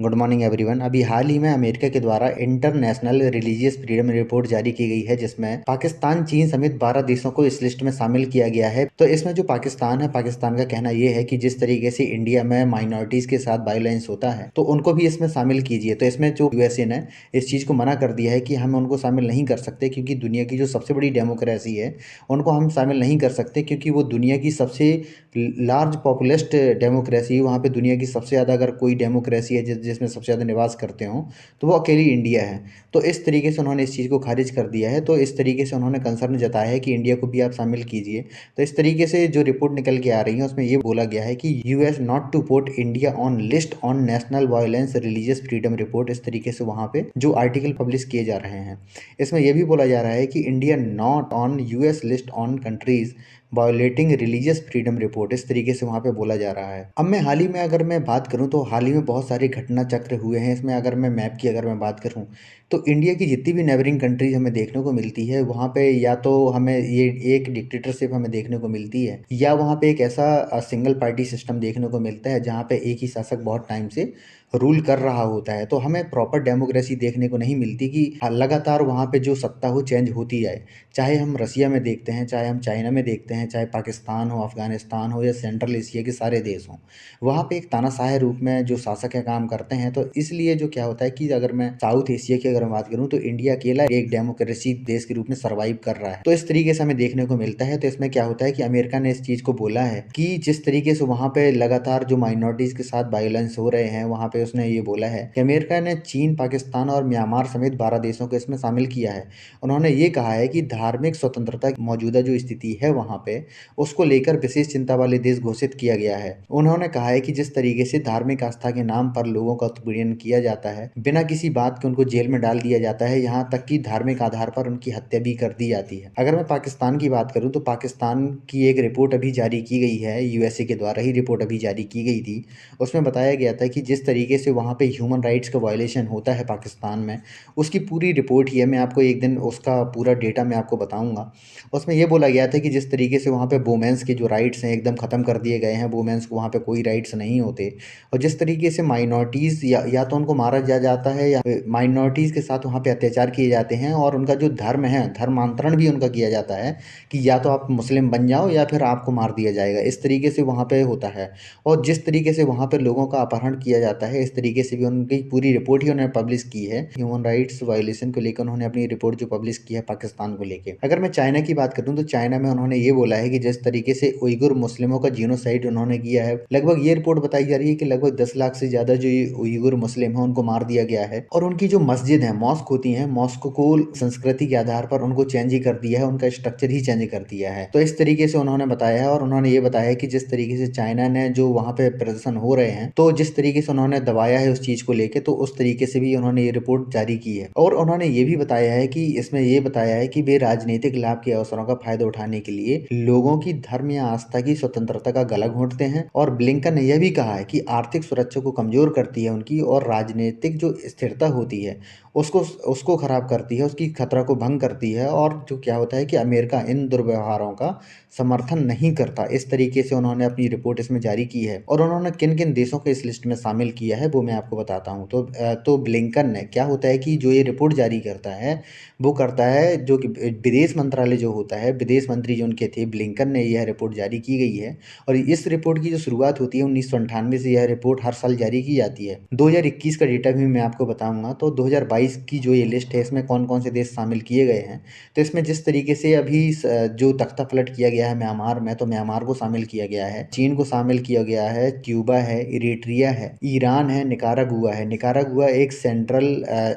Good morning everyone. अभी हाल ही में America के द्वारा इंटरनेशनल रिलीजियस फ्रीडम रिपोर्ट जारी की गई है, जिसमें पाकिस्तान, चीन समेत 12 देशों को इस लिस्ट में शामिल किया गया है। तो इसमें जो पाकिस्तान है, पाकिस्तान का कहना यह है कि जिस तरीके से इंडिया में माइनॉरिटीज के साथ वायलेंस होता है तो उनको भी इसमें शामिल कीजिए। तो इसमें जो यूएसए ने इस चीज़ को मना कर दिया है कि हम उनको शामिल नहीं कर सकते, क्योंकि दुनिया की जो सबसे बड़ी डेमोक्रेसी है उनको हम शामिल नहीं कर सकते, क्योंकि वो दुनिया की सबसे लार्ज पॉपुलेस्ट डेमोक्रेसी है। वहाँ पे दुनिया की सबसे ज़्यादा अगर कोई डेमोक्रेसी है जिसमें सबसे ज़्यादा निवास करते हों तो वो अकेली इंडिया है। तो इस तरीके से उन्होंने इस चीज़ को खारिज कर दिया है। तो इस तरीके से उन्होंने कंसर्न जताया है कि इंडिया को भी आप शामिल कीजिए। तो इस तरीके से जो रिपोर्ट निकल के आ रही है उसमें ये बोला गया है कि US not to put India on list on national violence religious freedom report. इस तरीके से वहाँ पे जो आर्टिकल पब्लिश किए जा रहे हैं, इसमें यह भी बोला जा रहा है कि India not on US list on countries violating religious freedom report. इस तरीके से वहाँ पे बोला जा रहा है। अब मैं हाल ही में अगर मैं बात करूँ तो हाल ही में बहुत सारे घटना चक्र हुए हैं। इसमें अगर मैं मैप की अगर मैं बात करूँ तो इंडिया की जितनी भी नेबरिंग कंट्रीज हमें देखने को मिलती है, वहाँ पे या तो हमें ये एक डिक्टेटरशिप हमें देखने को मिलती है, या वहाँ पे एक ऐसा सिंगल पार्टी सिस्टम देखने को मिलता है जहाँ पे एक ही शासक बहुत टाइम से रूल कर रहा होता है। तो हमें प्रॉपर डेमोक्रेसी देखने को नहीं मिलती कि लगातार वहाँ पे जो सत्ता हो चेंज होती जाए। चाहे हम रसिया में देखते हैं, चाहे हम चाइना में देखते हैं, चाहे पाकिस्तान हो, अफगानिस्तान हो, या सेंट्रल एशिया के सारे देश हों, वहाँ पे एक तानाशाह रूप में जो शासक है काम करते हैं। तो इसलिए जो क्या होता है कि अगर मैं साउथ एशिया की अगर मैं बात करूँ तो इंडिया अकेला एक डेमोक्रेसी देश के रूप में सर्वाइव कर रहा है। तो इस तरीके से हमें देखने को मिलता है। तो इसमें क्या होता है कि अमेरिका ने इस चीज़ को बोला है कि जिस तरीके से वहाँ पे लगातार जो माइनॉरिटीज़ के साथ वायलेंस हो रहे हैं, वहाँ पे उसने ये बोला है कि अमेरिका ने चीन, पाकिस्तान और म्यांमार समेत 12 देशों को इसमें शामिल किया है। उन्होंने ये कहा है कि धार्मिक स्वतंत्रता की मौजूदा जो स्थिति है वहाँ पे, उसको लेकर विशेष चिंता वाले देश घोषित किया गया है। उन्होंने कहा है कि जिस तरीके से धार्मिक आस्था के नाम पर लोगों का उत्पीड़न किया जाता है, बिना किसी बात के उनको जेल में डाल दिया जाता है, यहाँ तक कि धार्मिक आधार पर उनकी हत्या भी कर दी जाती है। अगर मैं पाकिस्तान की बात करूँ तो पाकिस्तान की एक रिपोर्ट अभी जारी की गई है, यूएसए के द्वारा ही रिपोर्ट अभी जारी की गई थी। उसमें बताया गया था कि जिस तरीके से वहाँ पे ह्यूमन राइट्स का वायलेशन होता है पाकिस्तान में, उसकी पूरी रिपोर्ट ही है। मैं आपको एक दिन उसका पूरा डेटा मैं आपको बताऊंगा। उसमें यह बोला गया था कि जिस तरीके से वहाँ पे वुमेन्स के जो राइट्स हैं एकदम ख़त्म कर दिए गए हैं, वुमेन्स को वहाँ पे कोई राइट्स नहीं होते। और जिस तरीके से माइनॉरिटीज़ या तो उनको मारा जाता है, या माइनॉरिटीज़ के साथ वहाँ पे अत्याचार किए जाते हैं, और उनका जो धर्म है, धर्मांतरण भी उनका किया जाता है कि या तो आप मुस्लिम बन जाओ या फिर आपको मार दिया जाएगा। इस तरीके से वहाँ पे होता है। और जिस तरीके से वहाँ पे लोगों का अपहरण किया जाता है, इस तरीके से भी उनकी पूरी रिपोर्ट ही उन्होंने पब्लिश की है। ह्यूमन राइट्स वायलेशन को लेकर उन्होंने अपनी रिपोर्ट जो पब्लिश की है पाकिस्तान को लेकर। अगर मैं चाइना की बात करूँ तो चाइना में उन्होंने ये बोला है कि जिस तरीके से उइगुर मुस्लिमों का जीनोसाइड उन्होंने किया है, लगभग ये रिपोर्ट बताई जा रही है कि लगभग 10 लाख से ज़्यादा जो ये उइगुर मुस्लिम है उनको मार दिया गया है। और उनकी जो मस्जिद है, मॉस्क होती हैं, मॉस्क को संस्कृति के आधार पर उनको चेंज ही कर दिया है, उनका स्ट्रक्चर ही चेंज कर दिया है। तो इस तरीके से उन्होंने बताया है। और उन्होंने ये बताया है कि जिस तरीके से चाइना ने जो वहाँ पे प्रदर्शन हो रहे हैं, तो जिस तरीके से उन्होंने दबाया है उस चीज़ को लेके, तो उस तरीके से भी उन्होंने ये रिपोर्ट जारी की है। और उन्होंने ये भी बताया है कि इसमें ये बताया है कि वे राजनीतिक लाभ के अवसरों का फायदा उठाने के लिए लोगों की धर्म या आस्था की स्वतंत्रता का गला घोंटते हैं। और ब्लिंकन ने यह भी कहा है कि आर्थिक सुरक्षा को कमजोर करती है उनकी, और राजनीतिक जो स्थिरता होती है उसको उसको खराब करती है, उसकी खतरा को भंग करती है। और जो क्या होता है कि अमेरिका इन दुर्व्यवहारों का समर्थन नहीं करता। इस तरीके से उन्होंने अपनी रिपोर्ट इसमें जारी की है। और उन्होंने किन किन देशों को इस लिस्ट में शामिल किया है वो मैं आपको बताता हूँ। तो ब्लिंकन ने क्या होता है कि जो ये रिपोर्ट जारी करता है वो करता है, जो कि विदेश मंत्रालय जो होता है, विदेश मंत्री जो उनके थे, ब्लिंकन ने यह रिपोर्ट जारी की गई है। और इस रिपोर्ट की जो शुरुआत होती है 1998 से, यह रिपोर्ट हर साल जारी की जाती है। 2021 का डेटा भी मैं आपको बताऊंगा। तो 2022 की जो ये लिस्ट है, इसमें कौन कौन से देश शामिल किए गए हैं। तो इसमें जिस तरीके से अभी जो तख्ता पलट किया गया है म्यांमार में, तो म्यांमार को शामिल किया गया है, चीन को शामिल किया गया है, क्यूबा है, इरिट्रिया है, ईरान है, निकारागुआ है। निकारागुआ एक सेंट्रल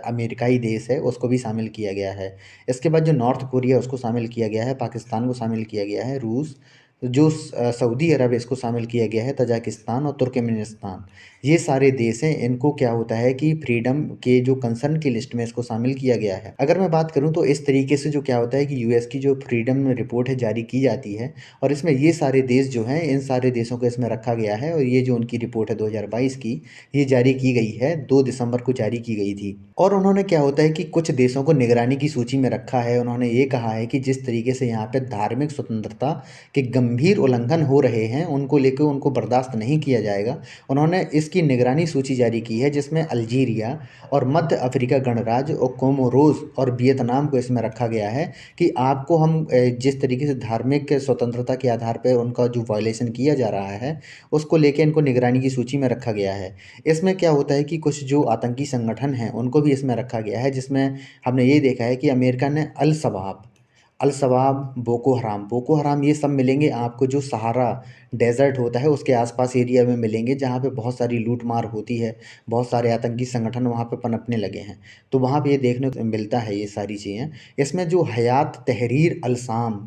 अमेरिकाई देश है, उसको भी शामिल किया गया है। इसके बाद जो नॉर्थ कोरिया उसको शामिल किया गया है, पाकिस्तान को शामिल किया गया है, रूस, जो सऊदी अरब है इसको शामिल किया गया है, तजाकिस्तान और तुर्कमेनिस्तान। ये सारे देश हैं, इनको क्या होता है कि फ्रीडम के जो कंसर्न की लिस्ट में इसको शामिल किया गया है। अगर मैं बात करूं तो इस तरीके से जो क्या होता है कि यूएस की जो फ्रीडम रिपोर्ट है जारी की जाती है, और इसमें ये सारे देश जो हैं, इन सारे देशों को इसमें रखा गया है। और ये जो उनकी रिपोर्ट है 2022 की, ये जारी की गई है, 2 दिसंबर को जारी की गई थी। और उन्होंने क्या होता है कि कुछ देशों को निगरानी की सूची में रखा है। उन्होंने ये कहा है कि जिस तरीके से यहाँ पे धार्मिक स्वतंत्रता के गंभीर उल्लंघन हो रहे हैं, उनको लेकर उनको बर्दाश्त नहीं किया जाएगा। उन्होंने इस इसकी निगरानी सूची जारी की है, जिसमें अल्जीरिया और मध्य अफ्रीका गणराज्य और कोमोरोस और वियतनाम को इसमें रखा गया है कि आपको हम जिस तरीके से धार्मिक स्वतंत्रता के आधार पर उनका जो वायलेशन किया जा रहा है, उसको लेके इनको निगरानी की सूची में रखा गया है। इसमें क्या होता है कि कुछ जो आतंकी संगठन हैं, उनको भी इसमें रखा गया है, जिसमें हमने ये देखा है कि अमेरिका ने अल शबाब, बोको हराम ये सब मिलेंगे आपको जो सहारा डेजर्ट होता है उसके आसपास एरिया में मिलेंगे, जहाँ पे बहुत सारी लूट मार होती है, बहुत सारे आतंकी संगठन वहाँ पे पनपने लगे हैं। तो वहाँ पे ये देखने को मिलता है ये सारी चीज़ें। इसमें जो हयात तहरीर अल-शाम,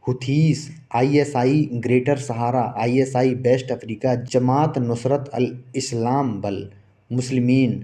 हुथीस, आईएसआई ग्रेटर सहारा, आईएसआई वेस्ट अफ्रीका, जमात नुसरत अल इस्लाम बल मुस्लिमीन,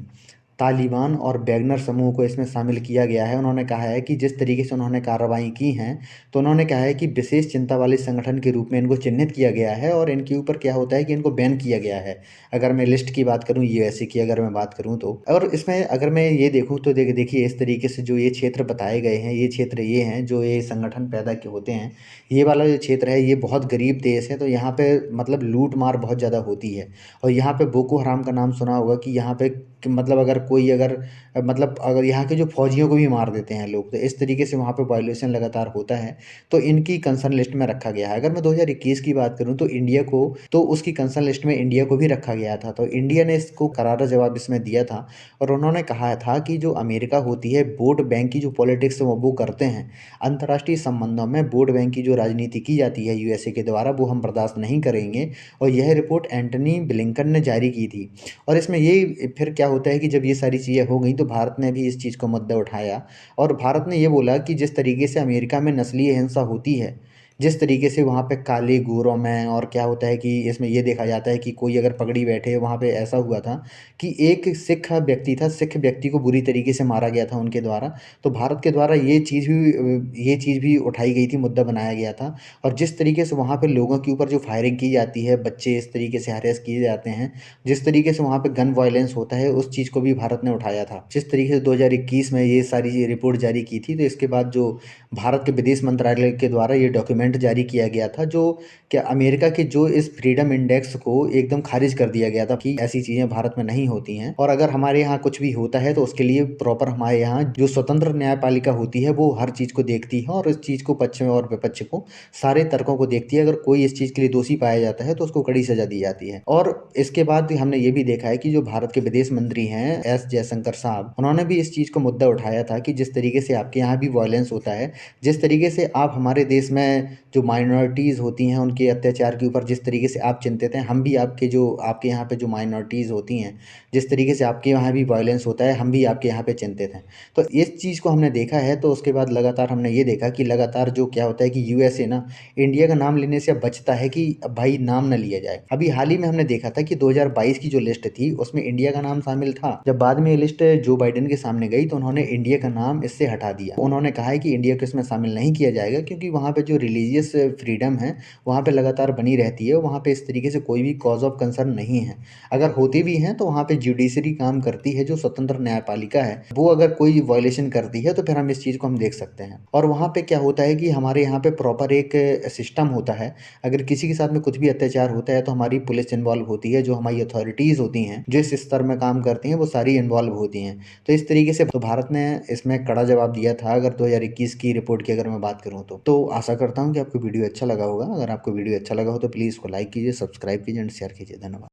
तालिबान और वैगनर समूह को इसमें शामिल किया गया है। उन्होंने कहा है कि जिस तरीके से उन्होंने कार्रवाई की हैं, तो उन्होंने कहा है कि विशेष चिंता वाले संगठन के रूप में इनको चिन्हित किया गया है और इनके ऊपर क्या होता है कि इनको बैन किया गया है। अगर मैं लिस्ट की बात करूँ, यूएसए की अगर मैं बात करूँ तो, और इसमें अगर मैं ये देखूँ तो देखिए इस तरीके से जो ये क्षेत्र बताए गए हैं, ये क्षेत्र ये हैं जो ये संगठन पैदा के होते हैं। ये वाला जो क्षेत्र है ये बहुत गरीब देश है, तो यहाँ पे मतलब लूट मार बहुत ज़्यादा होती है। और यहाँ पे बोको हराम का नाम सुना होगा कि यहाँ पे कि मतलब अगर कोई अगर मतलब अगर यहाँ के जो फौजियों को भी मार देते हैं लोग, तो इस तरीके से वहाँ पे वायलेशन लगातार होता है। तो इनकी कंसर्न लिस्ट में रखा गया है। अगर मैं 2021 की बात करूँ तो इंडिया को, तो उसकी कंसर्न लिस्ट में इंडिया को भी रखा गया था। तो इंडिया ने इसको करारा जवाब इसमें दिया था और उन्होंने कहा था कि जो अमेरिका होती है, वोट बैंक की जो पॉलिटिक्स वो करते हैं, अंतर्राष्ट्रीय संबंधों में वोट बैंक की जो राजनीति की जाती है यूएसए के द्वारा, वो हम बर्दाश्त नहीं करेंगे। और यह रिपोर्ट एंटनी ब्लिंकन ने जारी की थी। और इसमें ये फिर क्या होता है कि जब ये सारी चीज़ें हो गई तो भारत ने भी इस चीज़ को मुद्दा उठाया और भारत ने ये बोला कि जिस तरीके से अमेरिका में नस्लीय हिंसा होती है, जिस तरीके से वहाँ पे काले गोरों में, और क्या होता है कि इसमें ये देखा जाता है कि कोई अगर पगड़ी बैठे, वहाँ पे ऐसा हुआ था कि एक सिख व्यक्ति था, सिख व्यक्ति को बुरी तरीके से मारा गया था उनके द्वारा। तो भारत के द्वारा ये चीज़ भी उठाई गई थी, मुद्दा बनाया गया था। और जिस तरीके से वहाँ पे लोगों के ऊपर जो फायरिंग की जाती है, बच्चे इस तरीके से हरेस किए जाते हैं, जिस तरीके से वहाँ पे गन वायलेंस होता है, उस चीज़ को भी भारत ने उठाया था। जिस तरीके से 2021 में ये सारी रिपोर्ट जारी की थी, तो इसके बाद जो भारत के विदेश मंत्रालय के द्वारा ये डॉक्यूमेंट जारी किया गया था, जो क्या अमेरिका के जो इस फ्रीडम इंडेक्स को एकदम खारिज कर दिया गया था कि ऐसी चीज़ें भारत में नहीं होती हैं। और अगर हमारे यहाँ कुछ भी होता है तो उसके लिए प्रॉपर हमारे यहाँ जो स्वतंत्र न्यायपालिका होती है वो हर चीज़ को देखती है और इस चीज़ को पक्ष में और विपक्ष को सारे तर्कों को देखती है। अगर कोई इस चीज़ के लिए दोषी पाया जाता है तो उसको कड़ी सजा दी जाती है। और इसके बाद हमने ये भी देखा है कि जो भारत के विदेश मंत्री हैं एस जयशंकर साहब, उन्होंने भी इस चीज़ को मुद्दा उठाया था कि जिस तरीके से आपके यहाँ भी वायलेंस होता है, जिस तरीके से आप हमारे देश में जो माइनॉरिटीज़ होती हैं उनके अत्याचार के ऊपर जिस तरीके से आप चिंतित हैं, हम भी आपके यहाँ पे जो माइनॉरिटीज़ होती हैं, जिस तरीके से आपके यहाँ भी वायलेंस होता है, हम भी आपके यहाँ पे चिंतित हैं। तो इस चीज़ को हमने देखा है। तो उसके बाद लगातार हमने ये देखा कि लगातार जो क्या होता है कि यूएसए ना इंडिया का नाम लेने से अब बचता है कि अब भाई नाम ना लिया जाए। अभी हाल ही में हमने देखा था कि 2022 की जो लिस्ट थी उसमें इंडिया का नाम शामिल था। जब बाद में ये लिस्ट जो बाइडेन के सामने गई तो उन्होंने इंडिया का नाम इससे हटा दिया। उन्होंने कहा है कि इंडिया को इसमें शामिल नहीं किया जाएगा क्योंकि वहाँ पे जो रिलीजियस फ्रीडम है वहाँ पे लगातार बनी रहती है। वहाँ पे इस तरीके से कोई भी कॉज ऑफ कंसर्न नहीं है। अगर होती भी हैं तो वहाँ पे जुडिशरी काम करती है, जो स्वतंत्र न्यायपालिका है, वो अगर कोई वायलेशन करती है तो फिर हम इस चीज़ को हम देख सकते हैं। और वहाँ पे क्या होता है कि हमारे यहाँ पे प्रॉपर एक सिस्टम होता है। अगर किसी के साथ में कुछ भी अत्याचार होता है तो हमारी पुलिस इन्वॉल्व होती है, जो हमारी अथॉरिटीज़ होती हैं जो इस स्तर में काम करती हैं वो सारी इन्वॉल्व होती हैं। तो इस तरीके से तो भारत ने इसमें कड़ा जवाब दिया था। अगर 2021 की रिपोर्ट की अगर मैं बात करूँ तो आशा करता हूँ कि आपको वीडियो अच्छा लगा होगा। अगर आपको वीडियो अच्छा लगा हो तो प्लीज़ इसको लाइक कीजिए, सब्सक्राइब कीजिए एंड शेयर कीजिए। धन्यवाद।